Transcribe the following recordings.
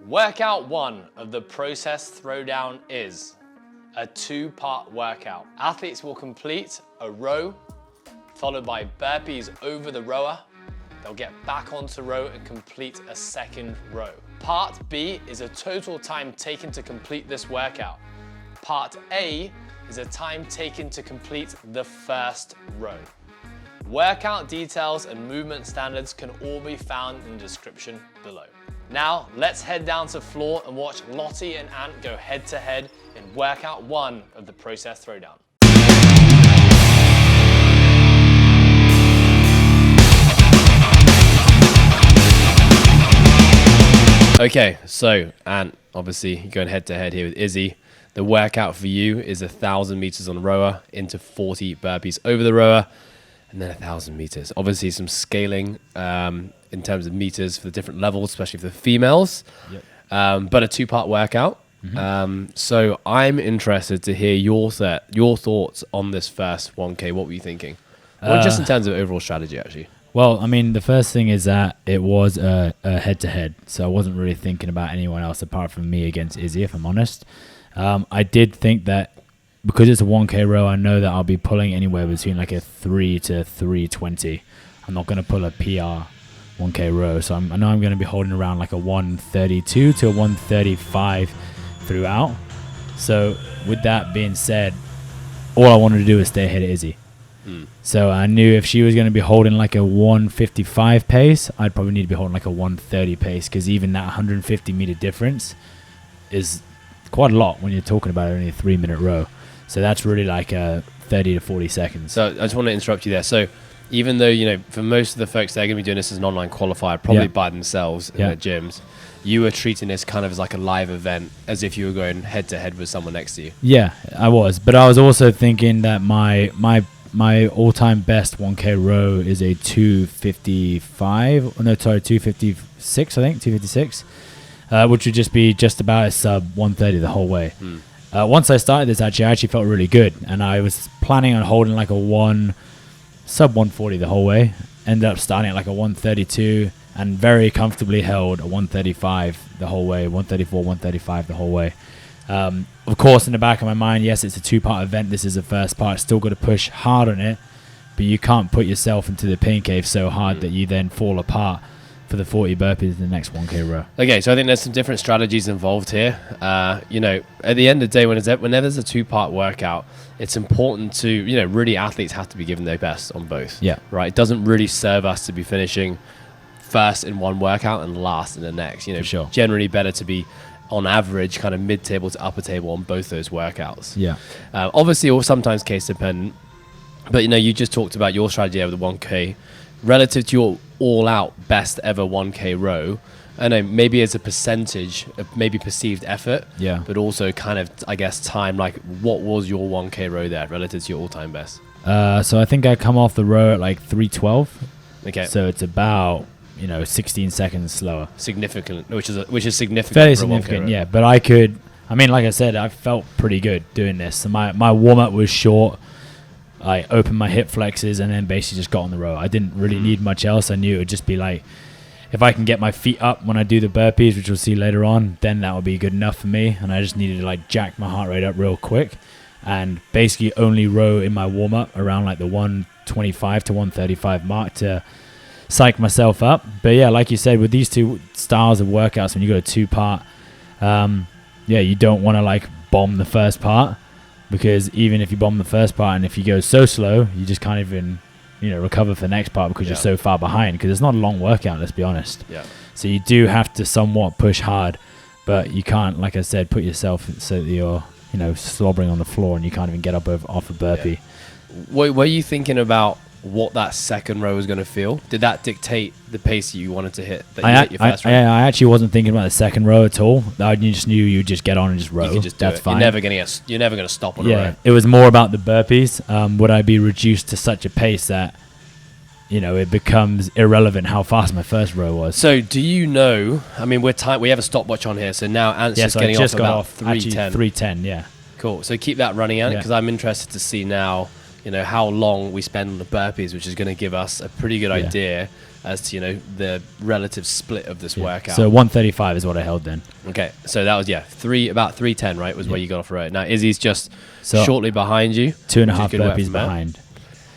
Workout 1 of the process throwdown is a 2-part workout. Athletes will complete a row, followed by burpees over the rower. They'll get back onto row and complete a second row. Part B is a total time taken to complete this workout. Part A is a time taken to complete the first row. Workout details and movement standards can all be found in the description below. Now, let's head down to floor and watch Lottie and Ant go head to head in workout 1 of the process throwdown. Okay, so Ant, obviously you're going head to head here with Izzy. The workout for you is 1,000 meters on the rower into 40 burpees over the rower, and then 1,000 meters. Obviously some scaling in terms of meters for the different levels, especially for the females, but a 2-part workout. So I'm interested to hear your thoughts on this first 1K. What were you thinking? Or just in terms of overall strategy, actually. Well, I mean, the first thing is that it was a head-to-head, so I wasn't really thinking about anyone else apart from me against Izzy, if I'm honest. I did think that because it's a 1K row, I know that I'll be pulling anywhere between like a 3 to 320. I'm not going to pull a PR 1K row, so I know I'm going to be holding around like a 132 to a 135 throughout. So with that being said, all I wanted to do was stay ahead of Izzy. So I knew if she was going to be holding like a 155 pace, I'd probably need to be holding like a 130 pace, because even that 150 meter difference is quite a lot when you're talking about only a 3-minute row. So that's really like 30 to 40 seconds. So I just want to interrupt you there. So even though, you know, for most of the folks, they're going to be doing this as an online qualifier, probably by themselves in their gyms, you were treating this kind of as like a live event, as if you were going head to head with someone next to you. Yeah, I was. But I was also thinking that my all-time best 1K row is a 255. No, sorry, 256, I think, 256, which would just be just about a sub 130 the whole way. Once I started this, I actually felt really good, and I was planning on holding like a sub 140 the whole way. Ended up starting at like a 132 and very comfortably held a 135 the whole way, 134, 135 the whole way. Of course, in the back of my mind, yes, it's a 2-part event. This is the first part. Still got to push hard on it, but you can't put yourself into the pain cave so hard that you then fall apart for the 40 burpees in the next 1K row. Okay, so I think there's some different strategies involved here. You know, at the end of the day, whenever there's a 2-part workout, it's important to, you know, really athletes have to be given their best on both. Yeah. Right? It doesn't really serve us to be finishing first in one workout and last in the next. You know, for sure. Generally better to be on average kind of mid-table to upper table on both those workouts. Yeah. Obviously, or sometimes case dependent, but you know, you just talked about your strategy over the 1K relative to your all-out best ever 1K row. I know maybe as a percentage of maybe perceived effort, but also kind of, I guess, time. Like, what was your 1K row there relative to your all-time best? So I think I come off the row at like 312. Okay. So it's about, you know, 16 seconds slower. Significant, which is significant. Fairly significant, yeah. But I mean, like I said, I felt pretty good doing this. So my warm-up was short. I opened my hip flexors and then basically just got on the row. I didn't really need much else. I knew it would just be like, if I can get my feet up when I do the burpees, which we'll see later on, then that would be good enough for me. And I just needed to like jack my heart rate up real quick and basically only row in my warm-up around like the 125 to 135 mark to psych myself up. But yeah, like you said, with these two styles of workouts, when you got a 2-part, you don't want to like bomb the first part, because even if you bomb the first part and if you go so slow, you just can't even, you know, recover for the next part because you're so far behind, because it's not a long workout, let's be honest. So you do have to somewhat push hard, but you can't, like I said, put yourself so that you're, you know, slobbering on the floor and you can't even get up off a burpee. Were you thinking about what that second row was going to feel? Did that dictate the pace you wanted to hit? Hit your first row? I actually wasn't thinking about the second row at all. I just knew you'd just get on and just row. You could just do That's it. fine. You're never going to stop on a row. It was more about the burpees. Would I be reduced to such a pace that, you know, it becomes irrelevant how fast my first row was? So do you know, I mean, we have a stopwatch on here, so now Ant's just getting off about 310. 310, yeah. Cool. So keep that running, Ant, because I'm interested to see now, you know, how long we spend on the burpees, which is going to give us a pretty good idea as to, the relative split of this workout. So 135 is what I held then. Okay, so that was about 310, right? Was where you got off the row. Now Izzy's just shortly behind you. 2.5 burpees behind.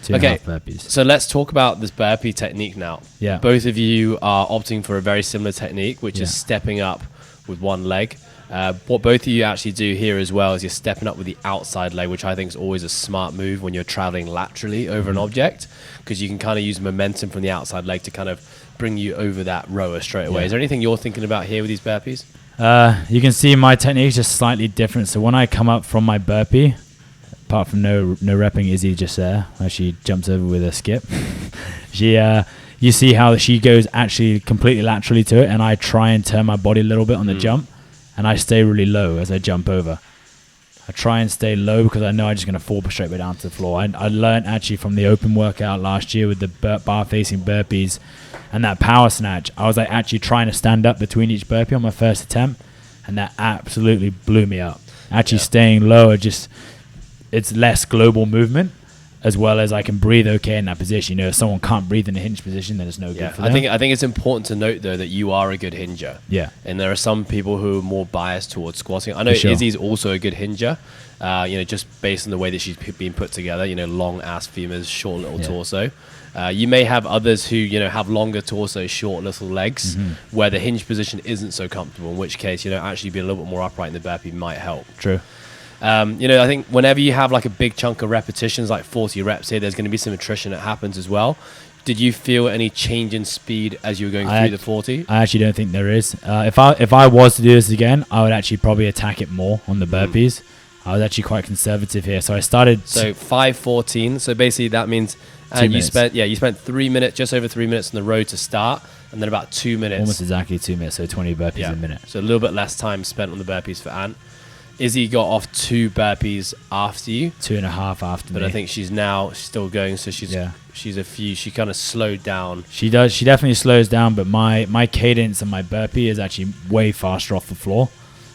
2.5 burpees. So let's talk about this burpee technique now. Yeah. Both of you are opting for a very similar technique, which is stepping up with one leg. What both of you actually do here as well is you're stepping up with the outside leg, which I think is always a smart move when you're traveling laterally over an object, because you can kind of use momentum from the outside leg to kind of bring you over that rower straight away. Is there anything you're thinking about here with these burpees? You can see my technique is just slightly different. So when I come up from my burpee, apart from no repping Izzy just there, she jumps over with a skip. You see how she goes actually completely laterally to it, and I try and turn my body a little bit on the jump, and I stay really low as I jump over. I try and stay low because I know I'm just going to fall straight down to the floor. I learned actually from the open workout last year with the bar facing burpees and that power snatch. I was like actually trying to stand up between each burpee on my first attempt, and that absolutely blew me up. Actually staying lower, it's less global movement, as well as I can breathe okay in that position. If someone can't breathe in a hinge position, then it's no good for them. I think it's important to note though that you are a good hinger. Yeah. And there are some people who are more biased towards squatting. I know Izzy's also a good hinger. Just based on the way that she's been put together. Long ass femurs, short little torso. You may have others who have longer torso, short little legs, where the hinge position isn't so comfortable. In which case, actually being a little bit more upright in the burpee might help. True. I think whenever you have like a big chunk of repetitions, like 40 reps here, there's going to be some attrition that happens as well. Did you feel any change in speed as you were going through the 40? I actually don't think there is. If I was to do this again, I would actually probably attack it more on the burpees. I was actually quite conservative here, so I started. So 5:14. So basically that means you spent 3 minutes, just over 3 minutes on the road to start, and then about 2 minutes. Almost exactly 2 minutes, so 20 burpees a minute. So a little bit less time spent on the burpees for Ant. Izzy got off 2 burpees after you. 2.5 after me. But I think she's now still going, so she kind of slowed down. She does. She definitely slows down, but my cadence and my burpee is actually way faster off the floor.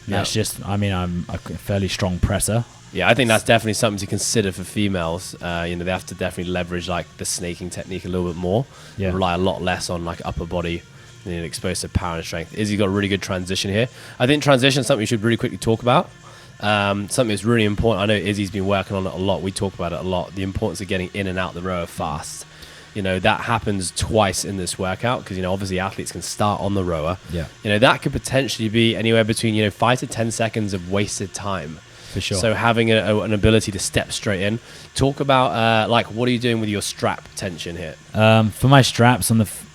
That's just, I'm a fairly strong presser. Yeah, I think that's definitely something to consider for females. They have to definitely leverage like the snaking technique a little bit more. Yeah. Rely a lot less on like upper body and exposed to power and strength. Izzy got a really good transition here. I think transition is something we should really quickly talk about. Something that's really important. I know Izzy's been working on it a lot. We talk about it a lot. The importance of getting in and out the rower fast. That happens twice in this workout because, obviously athletes can start on the rower. Yeah. That could potentially be anywhere between, 5 to 10 seconds of wasted time. For sure. So having an ability to step straight in. Talk about, what are you doing with your strap tension here? For my straps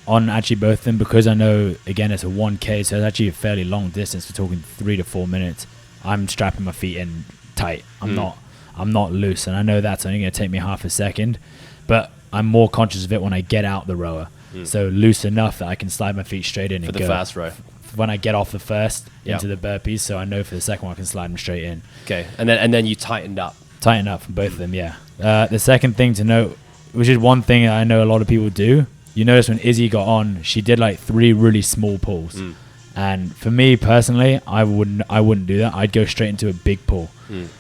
on actually both of them, because I know, again, it's a 1K, so it's actually a fairly long distance. We're talking 3 to 4 minutes. I'm strapping my feet in tight. I'm not loose, and I know that's only going to take me half a second, but I'm more conscious of it when I get out the rower. So loose enough that I can slide my feet straight in for the first row. When I get off the first into the burpees, so I know for the second one I can slide them straight in. Okay, and then you tightened up. Tighten up for both of them, yeah. The second thing to note, which is one thing I know a lot of people do, you notice when Izzy got on, she did like 3 really small pulls. And for me personally, I wouldn't do that. I'd go straight into a big pull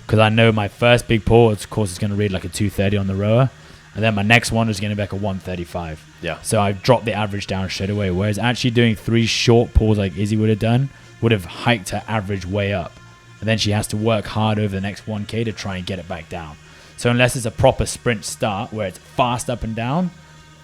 because I know my first big pull, of course, is going to read like a 230 on the rower, and then my next one is going to be like a 135. Yeah. So I've dropped the average down straight away. Whereas actually doing 3 short pulls like Izzy would have done would have hiked her average way up, and then she has to work hard over the next 1K to try and get it back down. So unless it's a proper sprint start where it's fast up and down,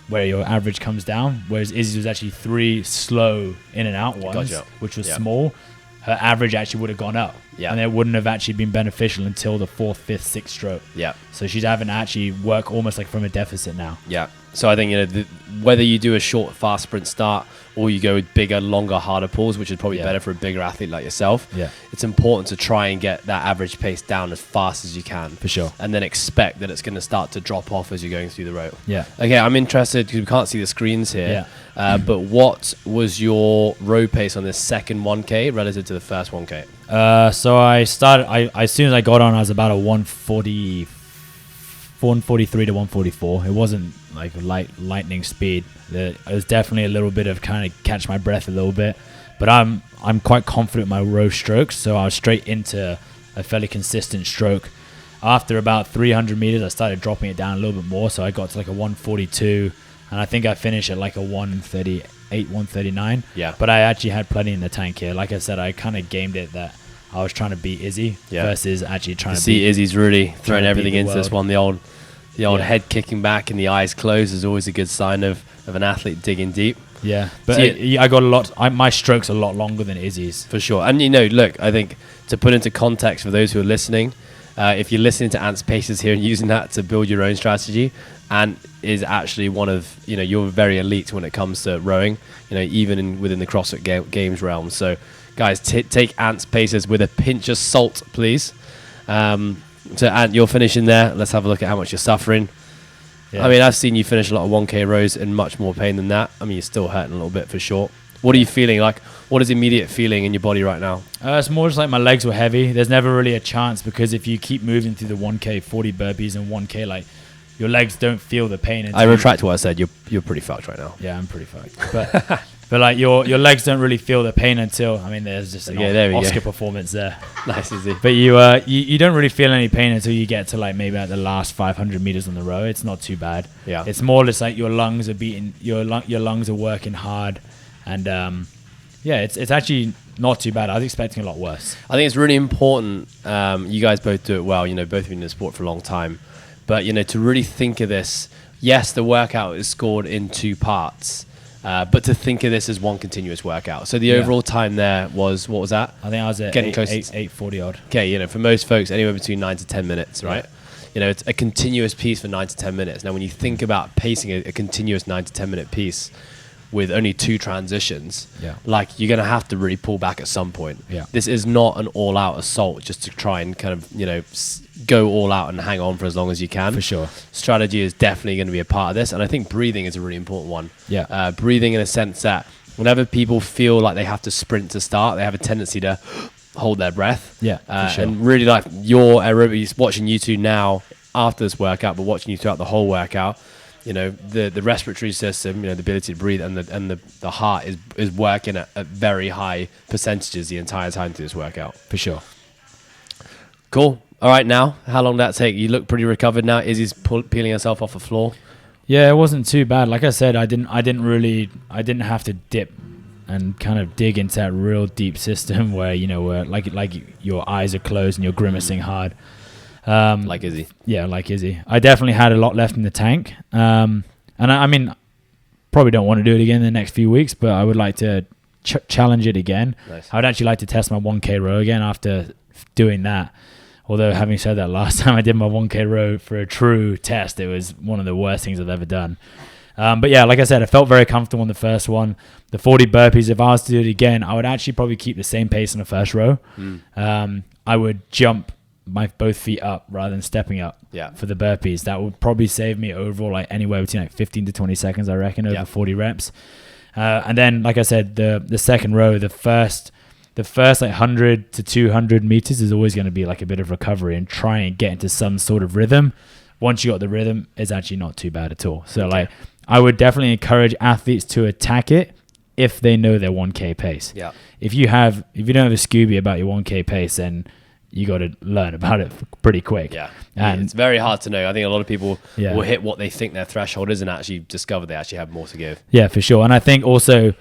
where your average comes down, whereas Izzy was actually 3 slow in and out ones, which was small, her average actually would have gone up. Yeah. And it wouldn't have actually been beneficial until the 4th, 5th, 6th stroke. Yeah. So she's having to actually work almost like from a deficit now. Yeah. So I think, whether you do a short, fast sprint start or you go with bigger, longer, harder pulls, which is probably better for a bigger athlete like yourself, it's important to try and get that average pace down as fast as you can. For sure. And then expect that it's going to start to drop off as you're going through the row. Yeah. Okay, I'm interested because we can't see the screens here. Yeah. But what was your row pace on this second 1K relative to the first 1K? So I started, as soon as I got on, I was about a 143 to 144. It wasn't like lightning speed. It was definitely a little bit of kind of catch my breath a little bit, but I'm quite confident in my row strokes, so I was straight into a fairly consistent stroke. After about 300 meters, I started dropping it down a little bit more, so I got to like a 142, and I think I finished at like a 138, 139. Yeah. But I actually had plenty in the tank here. Like I said, I kind of gamed it that I was trying to beat Izzy versus actually trying to see Izzy's really throwing everything into this one. The old head kicking back and the eyes closed is always a good sign of an athlete digging deep. Yeah, but I got a lot. My stroke's a lot longer than Izzy's for sure. And look, I think to put into context for those who are listening, if you're listening to Ant's paces here and using that to build your own strategy, Ant is actually one of you're very elite when it comes to rowing. Even within the CrossFit Games realm. So, guys, take Ant's paces with a pinch of salt, please. So, Ant, you're finishing there. Let's have a look at how much you're suffering. Yeah. I mean, I've seen you finish a lot of 1K rows in much more pain than that. I mean, you're still hurting a little bit for sure. What are you feeling like? What is the immediate feeling in your body right now? It's more just like my legs were heavy. There's never really a chance because if you keep moving through the 1K, 40 burpees and 1K, like your legs don't feel the pain. I retract what I said. You're pretty fucked right now. Yeah, I'm pretty fucked. But like your legs don't really feel the pain until there's just an Oscar performance there. Nice, Izzy. But you don't really feel any pain until you get to like maybe at the last 500 meters on the row. It's not too bad. Yeah. It's more just like your lungs are beating, your lungs are working hard, and it's actually not too bad. I was expecting a lot worse. I think it's really important. You guys both do it well. Both have been in the sport for a long time, but to really think of this. Yes, the workout is scored in 2 parts. But to think of this as one continuous workout. So the overall time there was, what was that? I think I was at getting close 8:40 odd. Okay, for most folks, anywhere between 9 to 10 minutes, right? Yeah. It's a continuous piece for 9 to 10 minutes. Now, when you think about pacing a continuous 9 to 10 minute piece with only 2 transitions, like you're going to have to really pull back at some point. Yeah. This is not an all-out assault just to try and kind of, go all out and hang on for as long as you can. For sure. Strategy is definitely going to be a part of this. And I think breathing is a really important one. Yeah. Breathing in a sense that whenever people feel like they have to sprint to start, they have a tendency to hold their breath. Yeah, for sure. And really like your aerobics, watching you two now after this workout, but watching you throughout the whole workout, the respiratory system, the ability to breathe and the heart is working at very high percentages the entire time through this workout. For sure. Cool. All right, now, how long did that take? You look pretty recovered now. Izzy's peeling herself off the floor. Yeah, it wasn't too bad. Like I said, I didn't have to dip and kind of dig into that real deep system where where like your eyes are closed and you're grimacing hard. Like Izzy. Yeah, like Izzy. I definitely had a lot left in the tank. And I mean, probably don't want to do it again in the next few weeks, but I would like to challenge it again. Nice. I would actually like to test my 1K row again after doing that. Although, having said that, last time I did my 1K row for a true test, it was one of the worst things I've ever done. But yeah, like I said, I felt very comfortable on the first one. The 40 burpees, if I was to do it again, I would actually probably keep the same pace on the first row. I would jump my both feet up rather than stepping up for the burpees. That would probably save me overall like anywhere between like 15 to 20 seconds, I reckon, over 40 reps. And then, like I said, the second row, the first like 100 to 200 meters is always going to be like a bit of recovery and try and get into some sort of rhythm. Once you got the rhythm, it's actually not too bad at all. So like, I would definitely encourage athletes to attack it if they know their 1K pace. Yeah. If you don't have a Scooby about your 1K pace, then you got to learn about it pretty quick. Yeah. And it's very hard to know. I think a lot of people Yeah. will hit what they think their threshold is and actually discover they actually have more to give. Yeah, for sure. And I think also,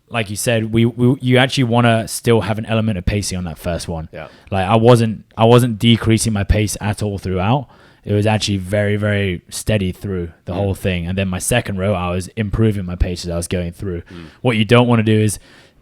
like you said, you actually want to still have an element of pacing on that first one. Yeah. Like I wasn't decreasing my pace at all throughout. It was actually very, very steady through the whole thing. And then my second row, I was improving my pace as I was going through. What you don't want to do is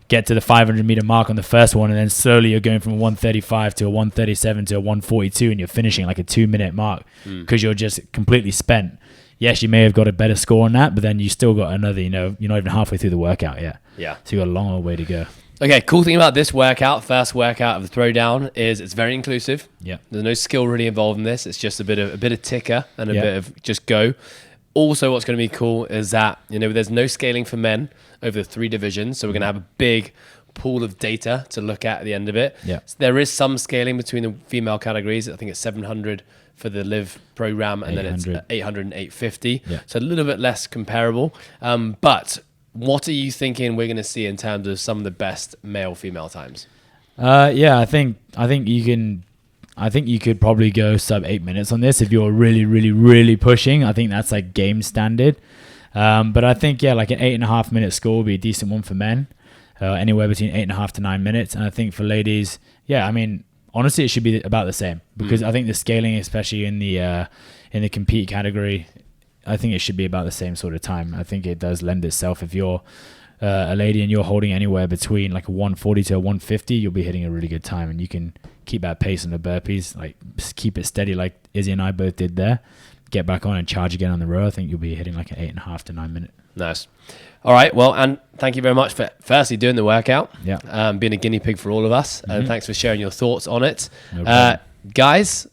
get to the 500 meter mark on the first one, and then slowly you're going from a 135 to a 137 to a 142, and you're finishing like a 2-minute mark because you're just completely spent. Yes, you may have got a better score on that, but then you still got another, you're not even halfway through the workout yet. Yeah. So you got a long way to go. Okay, cool thing about this workout, first workout of the Throwdown, is it's very inclusive. Yeah. There's no skill really involved in this. It's just a bit of ticker and a bit of just go. Also, what's going to be cool is that, there's no scaling for men over the 3 divisions. So we're going to have a big pool of data to look at the end of it. Yeah. So there is some scaling between the female categories. I think it's 700 for the live program, and then it's 800 and 850. Yeah. So a little bit less comparable. But what are you thinking we're going to see in terms of some of the best male-female times? Yeah, I think you could probably go sub 8 minutes on this if you're really, really, really pushing. I think that's like game standard. But I think, like an 8.5 minute score would be a decent one for men, anywhere between 8.5 to 9 minutes. And I think for ladies, honestly, it should be about the same, because I think the scaling, especially in the compete category, I think it should be about the same sort of time. I think it does lend itself. If you're a lady and you're holding anywhere between like a 140 to a 150, you'll be hitting a really good time, and you can keep that pace on the burpees, like just keep it steady like Izzy and I both did there. Get back on and charge again on the row. I think you'll be hitting like an 8.5 to 9 minute. Nice. All right. Well, and thank you very much for firstly doing the workout. Yeah. Being a guinea pig for all of us. And thanks for sharing your thoughts on it. No problem. Guys,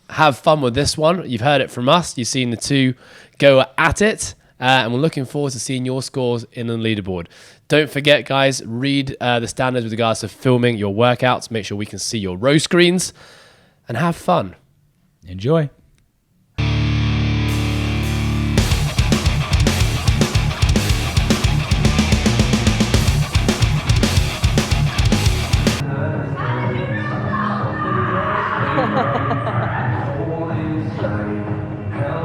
have fun with this one. You've heard it from us. You've seen the two go at it. And we're looking forward to seeing your scores in the leaderboard. Don't forget, guys, read the standards with regards to filming your workouts. Make sure we can see your row screens. And have fun. Enjoy.